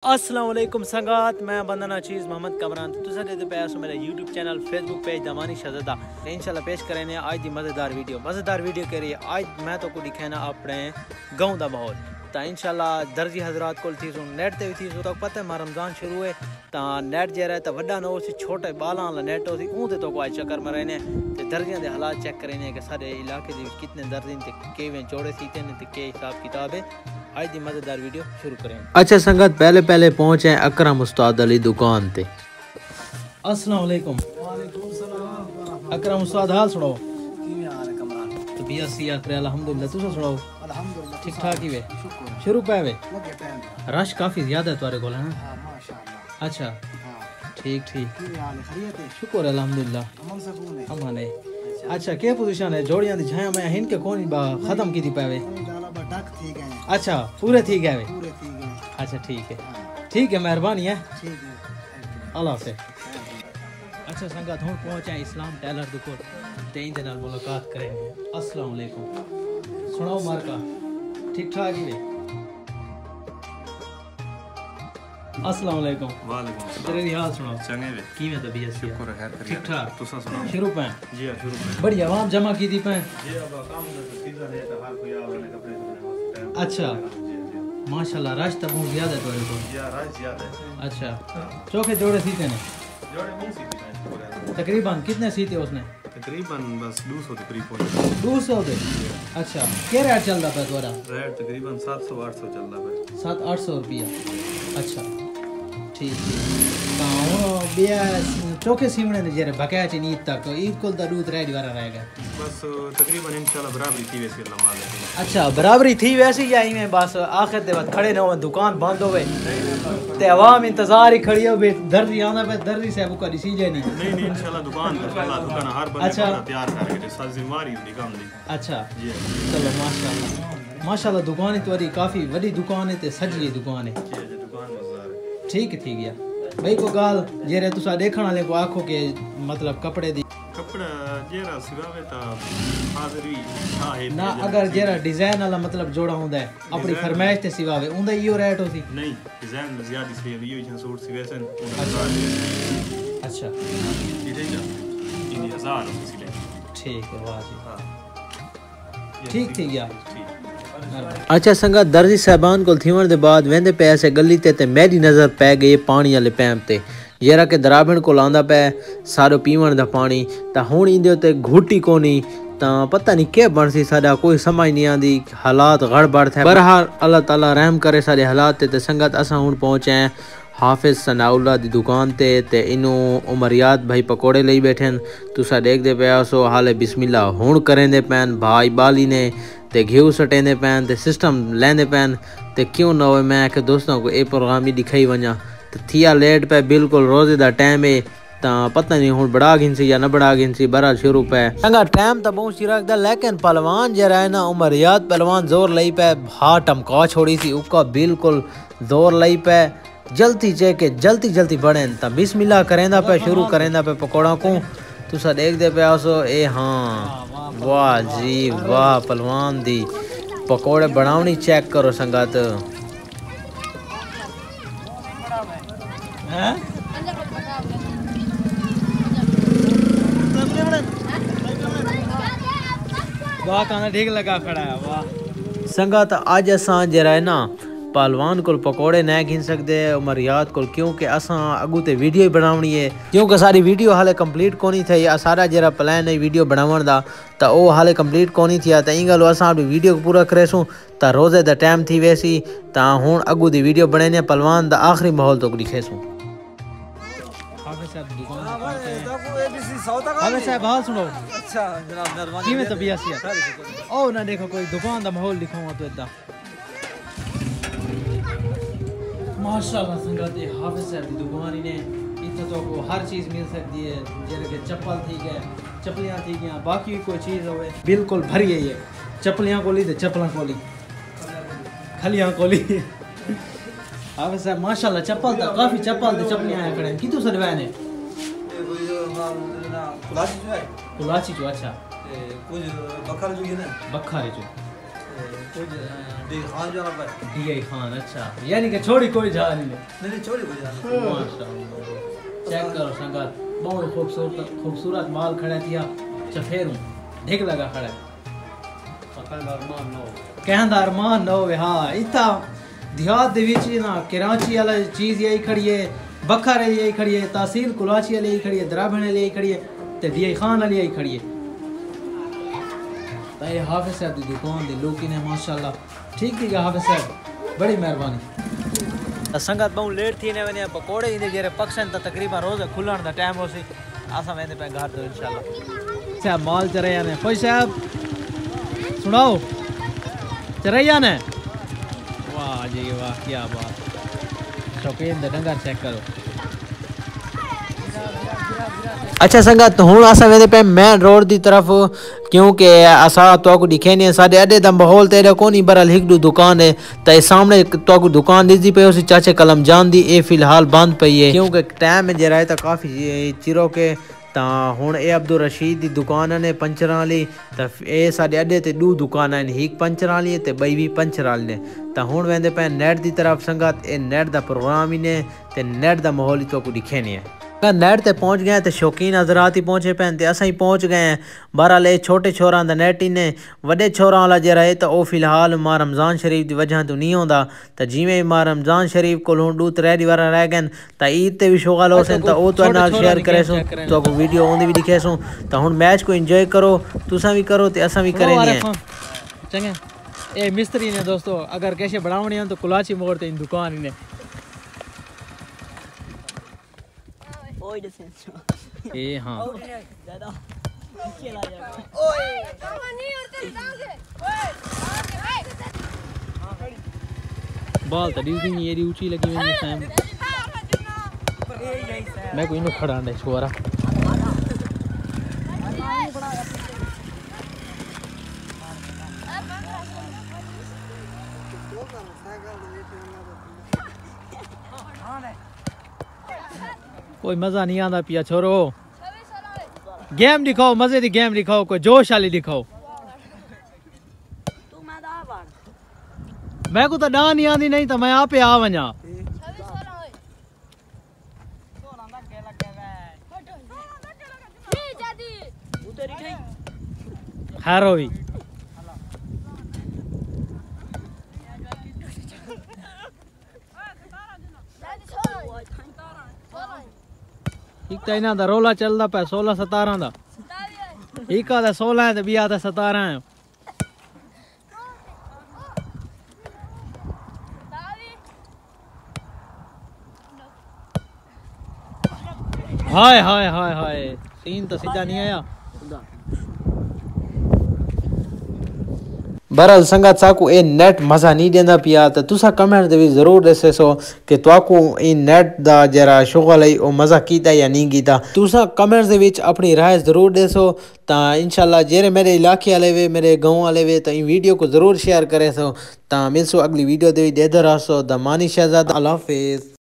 अस्सलाम वालेकुम संगात मैं बंदना चीज़ मोहम्मद कमरान तुसा दे पे मेरा यूट्यूब चैनल फेसबुक पेज दमानी शहज़ादा इंशाल्लाह पेश करें आज दी मज़ेदार वीडियो करिए आज मैं तो को दिखाना अपने गाँव का माहौल तो इंशाल्लाह दर्जी हजरात को थी सो नेट ते थी सो तो पता है रमज़ान शुरू है तो नेट जे रहा तो वड्डा न हो छोटे बाला वाला नेट हो ऊँ तो आज चक्कर मराने तो दर्जियां के हालात चेक करें कि सारे इलाके के कितने दर्जी थे के जोड़े सीते ने तो के हिसाब किताब है आज दी मजेदार वीडियो शुरू करें। अच्छा संगत पहले पहुंचे अकरम उस्ताद अली दुकान ते। अस्सलाम वालेकुम। वालेकुम सलाम। अकरम उस्ताद हाल सुनाओ। किवें हाल है कमरान? तबीयत सियात रे अल्हम्दुलिल्लाह तुसा सुनाओ। अल्हम्दुलिल्लाह ठीक ठाक ही वे। शुक्र। शुरू पे वे। लगे टाइम। रश काफी ज्यादा है तुम्हारे कोल है ना? हां माशाअल्लाह। अच्छा हां ठीक ठीक। किवें हाल है? खैरियत है? शुक्र अल्हम्दुलिल्लाह। अमन सुकून है। अमन है। अच्छा के पोजीशन है जोड़ियां दी छाया मैं हिन के कोनी बा खत्म की दी पावे। डक थी गए। अच्छा पूरे थी गए। पूरे थी गए। अच्छा ठीक है। ठीक है मेहरबानी है। ठीक है। अल्लाह हाफिज़। अच्छा संगत हुण पहुंचे इस्लाम टेलर दुकान ते इंदे नाल मुलाकात करेंगे। अस्सलाम वालेकुम। सुनाओ मार्का ठीक ठाक ही है? अस्सलाम वालेकुम। वालेकुम तेरे दी हाल सुनाओ। चंगे वे किवें तबीयत सी? शुक्र है खैर ठीक ठाक। तुसा सुनाओ। शुरू पे जी हां शुरू में बड़ी आवाम जमा की थी पे। जी अब काम तो सीजन है तो हर कोई आवने कपड़े टाइम। अच्छा माशाल्लाह रश तो बहुत ज्यादा है तोरे को। जी राज ज्यादा है। अच्छा चौके जोड़े सीते ने जोड़े नहीं सीखी है पूरा तकरीबन कितने सीते उसने? तकरीबन बस 200 के करीब पहुंच 200 दे। अच्छा क्या रेट चल रहा है तोरा? रेट तकरीबन 700 800 चल रहा है। 700-800 रुपया। अच्छा ठीक बिया चौके सीमने ने जरे बकाया च ईद तक ईद को दा दूध रेडी वाला रहेगा बस तकरीबन इंशाल्लाह बराबरी थी वैसे अल्लाह मालिक। अच्छा बराबरी थी वैसे ही आई में बस आखिर दे वक्त खड़े न हो दुकान बंद होवे ते आवाम इंतजार ही खड़ी हो बे दर्जी आना पे दर्जी साहब को सी लेनी नहीं इंशाल्लाह दुकान पर अल्लाह दुकान हर बंदे अच्छा। को तैयार करके सब जिम्मेदारी दी काम दी। अच्छा जी चलो माशाल्लाह दुकान ही तुम्हारी काफी बड़ी दुकान है ते सजी दुकान है। जी दुकान मजेदार है। ठीक थी गया भाई को गाल जेरे तुसा देखण वाले को आखो के मतलब कपड़े दी कपड़ा जेरा सिवावे ता हाजिरी हां है ना अगर जेरा डिजाइन वाला मतलब जोड़ा हुंदा है अपनी फरमाइश ते सिवावे उंदा इयो रेट होसी। नहीं डिजाइन ज्यादा सी है ये सूट सी वैसे अच्छा इधर जा इन 1000 सिले ठीक है वाह जी हां ठीक थी गया। अच्छा संगा दर्जी साहबान को थीवन दे बाद वेंदे पे ऐसे गली ते मेरी नज़र पै गई पानी वाले पैम ते जरा के दराबण को लांदा पे सारो पीवन दा पानी ता हुण इंदे ते घूटी कोनी ता पता नहीं क्या बनसी साडा कोई समझ नहीं आंदी हालात गड़बड़ थे बहरहाल अल्लाह ताला रहम करे सारे हालात ते संगत असा हुण पहुंचे हैं हाफिज सनाउल्ला दी दुकान ते इनू उमरियात भाई पकोड़े ले बैठे तुसा देखते पे सो हाले बिस्मिल्लाह हुण करेंदे पैन भाई बाली ने ते घिऊ सटेंदे पैन ते सिस्टम लेंदे पैन ते क्यों ना हो मैं के दोस्तों को ए प्रोग्राम ही दिखाई वना तो थिया लेट पे बिल्कुल रोजे दा टाइम है ता पता नहीं हुण बड़ा गिनसी या न बड़ा गिनसी बरा शुरू पे संगा टाइम तो बहुत चिराग दा लेकिन पहलवान जरा है ना उमरियात पहलवान जोर लई पे भा टमका छोड़ी सी उका बिल्कुल जोर लई पे जल्दी चे के जल्दी बढ़े ता बिस्मिल्लाह करेंदा पे शुरू करेंदा पे पकोड़ा को तुसा देखदे पे आसो ए हाँ वाह जी वाह पहलवान दी पकोड़े बनावनी चेक करो संगत हैं वाह खाना ठीक लगा खड़ा है वाह संगत आज असां जरा है ना पहलवान को पकोड़े नहीं घिन सकते उमरियात को क्योंकि असां अगू ते वीडियो ही बनावनी है क्योंकि सारी वीडियो हाले कंप्लीट कोनी थी सारा जरा प्लान है वीडियो बनावन दा तो वो हाले कंप्लीट कोनी थिया तो इंगल असां वीडियो को पूरा करेसूं तो रोजे दा टाइम थी वैसी तो हुण अगू दी वीडियो बने पहलवान दा आखिरी माहौल तो दिखेसूं। हाफिज साहब हाल सुनो। अच्छा जनाब मेहरबानी। किवें तबीयत सी है? ओ ना देखो कोई दुकान दा माहौल दिखाऊं तो इदा माशाल्लाह संगत हाफिज साहब की दुकान ही ने इतना तो को हर चीज़ मिल सकती है जैसे कि चप्पल थी गए चप्पलियाँ थी गई बाकी कोई चीज़ हो बिल्कुल भरी है ये चप्पलियाँ कोली तो चप्पल कोली खलियाँ कोली हाफिज साहब माशाल्लाह चप्पल तो काफ़ी चप्पल तो चप्पलियाँ हैं खड़े कितों सड़वाए ने कुलाची जो है कुलाची जो अच्छा कुछ बखर जो है ना बखारे जो देख आज जाना पर ये खान अच्छा यानी कि छोड़ी कोई जा नहीं नहीं छोड़ी को जाना माशाल्लाह चेक करो संगत बहुत खूबसूरत माल खड़ा थिया चफेरू ढिक लगा खड़ा कहंदा अरमान न होवे हाँ इतना देहात दे विच ना कराची वाला चीज यही खड़ी है बखर यही खड़ी है तहसील कुलाची वाली यही खड़ी है दराबण वाली यही खड़ी है ते डीआई खान वाली यही खड़ी है ताई हाफिज साहब की दुकान दे लोग ने माशाल्लाह ठीक थी हाफिज साहब बड़ी मेहरबानी संगत बहुत लेट थी ने वने पकोड़े इंदे जेरे पक्सन त तकरीबन रोज खुलण दा टाइम होसी आसा वेंदे पे घर तो इंशाल्लाह साहब माल चरैया ने कोई साहब सुनाओ चरैया ने वाह जी वाह क्या बात शौकीन द डंगर चेक करो अच्छा संगत हुण असां वेंदे पे मेन रोड दी तरफ क्योंकि असां तो दिखे नहीं साडे अड्डे दा माहौल तेरे कोनी बरल हिक दो दुकान है ते सामने तो दुकान दिसदी पे उसी चाचे कलम जान दी ए फिलहाल बंद पई है क्योंकि टाइम जे रहा है काफी चिरो के ता हुण ए अब्दुल रशीद दी दुकान ने पंचर वाली ते ए साडे अड्डे ते दो दुकान हैं हिक पंचर वाली ते बई भी पंचर वाली ने ता हुण वेंदे पे नेट दी तरफ संगत ए नेट दा प्रोग्राम ही ने ते नेट दा माहौल तो दिखे नहीं है नेट ते पहुंच गए तो शौकीन हजरात ही पहुंचे पैन ते असां ही पहुंच गए हैं बहरहाल छोटे छोरा दा नेट ही ने वड्डे छोरा वाला जरा है तो वो फिलहाल मां रमज़ान शरीफ की वजह तो नहीं होंदा तो जिवें ही मां रमज़ान शरीफ को हुण 2-3 दीवार रह गए तो ईद ते भी शोगल हो सन तो वो तो नाल शेयर करे सो तो वीडियो ओंदी भी दिखे सो तो हुण मैच को एंजॉय करो तुसां भी करो ते असां भी करेंगे चंगे ए मिस्त्री ने दोस्तों अगर कैसे बनावणी हो तो कुलाची मोड़ ते दुकान ही ने ए हाँ बाल तो ड्यूटी नहीं ये ऊंची लगी हुई है मैं कोई नहीं खड़ा नहीं छोरा कोई मजा नहीं आता पिया छोरो गेम दिखाओ मजे दी गेम दिखाओ कोई जोश वाली दिखाओ मैं को तो डा नहीं आती नहीं तो मैं आप आ वजा हैरो भी एक तो इन्हों का रोला चलता पे 16-17 का एक आधा 16 है तो भी आधा 17 है हाय हाय हाय हाय सीन तो सीधा नहीं आया बहरहाल संगत साकू ए नेट मज़ा नहीं देंदा पिया तो तुसा कमेंट दे जरूर दसे सो कि तुआकू ए नेट दा जरा शुगल है ओ मज़ा कीता या नहीं कीता तुसा कमेंट्स दे विच अपनी राय जरूर दसो ता इंशाल्लाह जेरे मेरे इलाके वाले वे मेरे गांव वाले वे तो इन वीडियो को जरूर शेयर करे सो ता मिलसो अगली वीडियो दे दे रहा सो द मानी शहजादा अल्लाह हाफिज़।